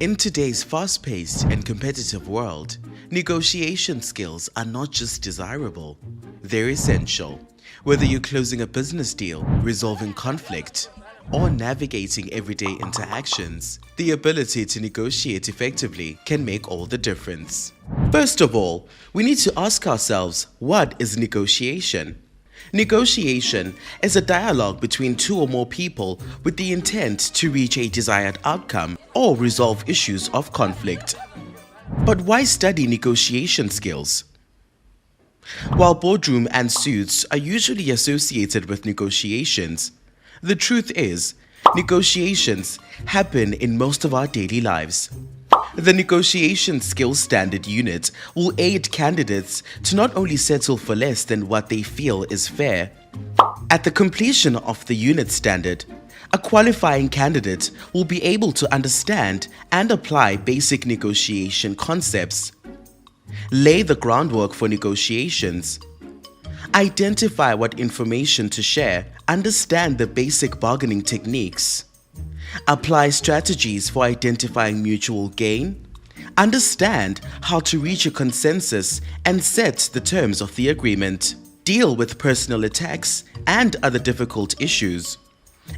In today's fast-paced and competitive world, negotiation skills are not just desirable, they're essential. Whether you're closing a business deal, resolving conflict, or navigating everyday interactions, the ability to negotiate effectively can make all the difference. First of all, we need to ask ourselves, what is negotiation? Negotiation is a dialogue between two or more people with the intent to reach a desired outcome or resolve issues of conflict. But why study negotiation skills? While boardroom and suits are usually associated with negotiations, the truth is, negotiations happen in most of our daily lives. The Negotiation Skills Standard Unit will aid candidates to not only settle for less than what they feel is fair. At the completion of the unit standard, a qualifying candidate will be able to understand and apply basic negotiation concepts, lay the groundwork for negotiations, identify what information to share, understand the basic bargaining techniques, apply strategies for identifying mutual gain, understand how to reach a consensus and set the terms of the agreement, deal with personal attacks and other difficult issues,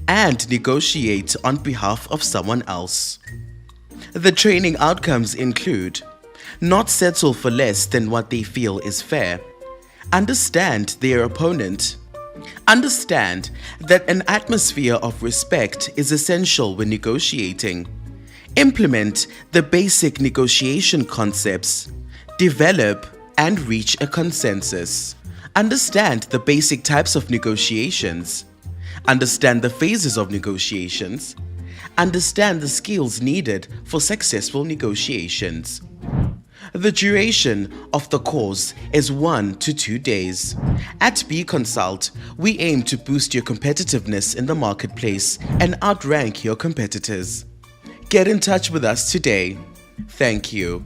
and negotiate on behalf of someone else. The training outcomes include: not settle for less than what they feel is fair, understand their opponent, understand that an atmosphere of respect is essential when negotiating, implement the basic negotiation concepts, develop and reach a consensus, understand the basic types of negotiations, understand the phases of negotiations, understand the skills needed for successful negotiations. The duration of the course is 1 to 2 days. At BConsult, we aim to boost your competitiveness in the marketplace and outrank your competitors. Get in touch with us today. Thank you.